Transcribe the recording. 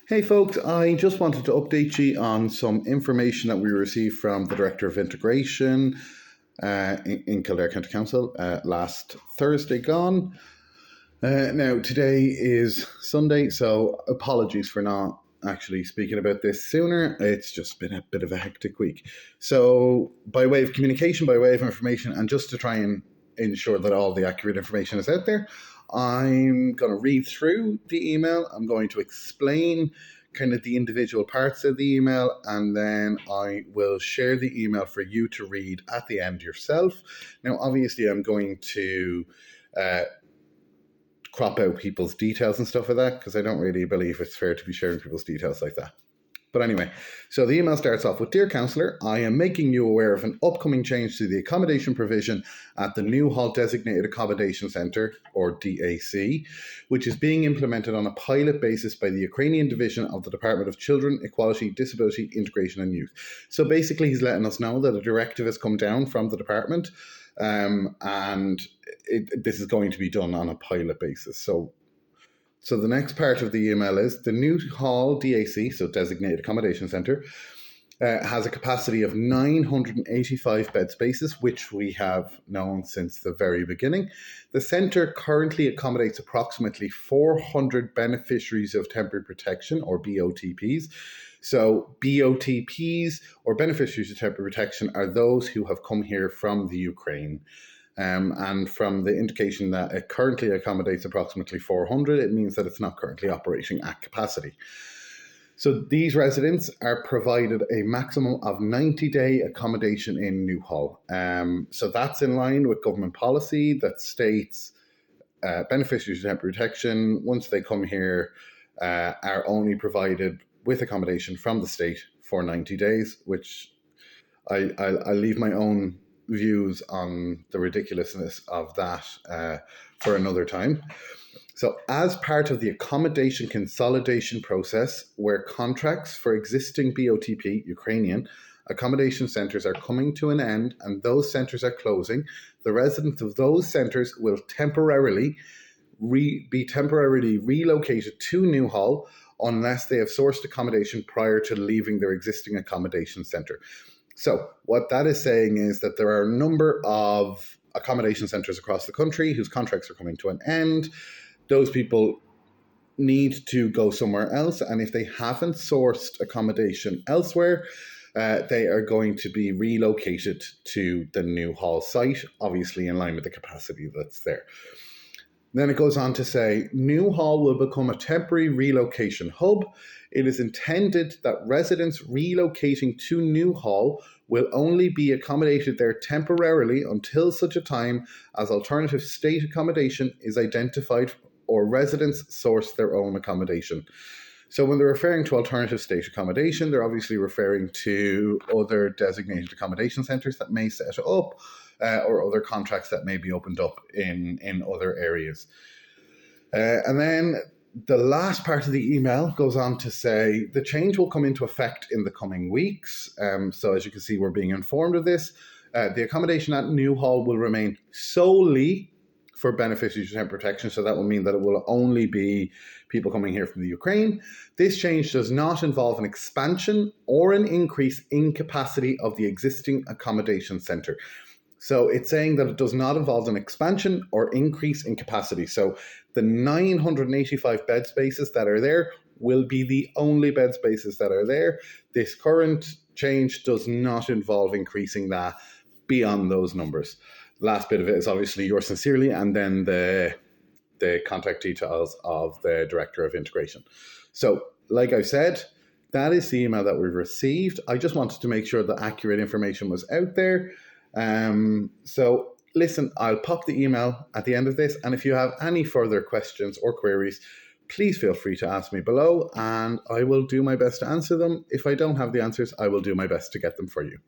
Hey folks, I just wanted to update you on some information that we received from the Director of Integration in Kildare County Council last Thursday gone. Now, today is Sunday, so apologies for not actually speaking about this sooner. It's just been a bit of a hectic week. So, by way of communication, by way of information, and just to try and ensure that all the accurate information is out there, I'm going to read through the email. I'm going to explain kind of the individual parts of the email, and then I will share the email for you to read at the end yourself. Now, obviously, I'm going to crop out people's details and stuff like that, because I don't really believe it's fair to be sharing people's details like that. But anyway, so the email starts off with, "Dear Councillor, I am making you aware of an upcoming change to the accommodation provision at the Newhall Designated Accommodation Centre, or DAC, which is being implemented on a pilot basis by the Ukrainian Division of the Department of Children, Equality, Disability, Integration and Youth." So basically he's letting us know that a directive has come down from the department, and this is going to be done on a pilot basis. So the next part of the email is, the Newhall DAC, so Designated Accommodation Centre, has a capacity of 985 bed spaces, which we have known since the very beginning. The centre currently accommodates approximately 400 beneficiaries of temporary protection, or BOTPs. So BOTPs, or beneficiaries of temporary protection, are those who have come here from the Ukraine. And from the indication that it currently accommodates approximately 400, it means that it's not currently operating at capacity. So these residents are provided a maximum of 90-day accommodation in Newhall. So that's in line with government policy that states beneficiaries of temporary protection, once they come here, are only provided with accommodation from the state for 90 days, which I'll leave my own views on the ridiculousness of that for another time. So as part of the accommodation consolidation process, where contracts for existing BOTP Ukrainian accommodation centres are coming to an end and those centres are closing, the residents of those centres will temporarily be relocated to Newhall unless they have sourced accommodation prior to leaving their existing accommodation centre. So what that is saying is that there are a number of accommodation centres across the country whose contracts are coming to an end. Those people need to go somewhere else, and if they haven't sourced accommodation elsewhere, they are going to be relocated to the Newhall site, obviously in line with the capacity that's there. Then it goes on to say, Newhall will become a temporary relocation hub. It is intended that residents relocating to Newhall will only be accommodated there temporarily until such a time as alternative state accommodation is identified or residents source their own accommodation. So when they're referring to alternative state accommodation, they're obviously referring to other designated accommodation centres that may set up, or other contracts that may be opened up in other areas. And then the last part of the email goes on to say, the change will come into effect in the coming weeks. So as you can see, we're being informed of this. The accommodation at Newhall will remain solely for beneficiaries of temporary protection. So that will mean that it will only be people coming here from the Ukraine. This change does not involve an expansion or an increase in capacity of the existing accommodation centre. So it's saying that it does not involve an expansion or increase in capacity. So the 985 bed spaces that are there will be the only bed spaces that are there. This current change does not involve increasing that beyond those numbers. Last bit of it is obviously yours sincerely, and then the contact details of the Director of Integration. So, like I said, that is the email that we've received. I just wanted to make sure that accurate information was out there. So listen, I'll pop the email at the end of this, and if you have any further questions or queries, please feel free to ask me below, and I will do my best to answer them. If I don't have the answers, I will do my best to get them for you.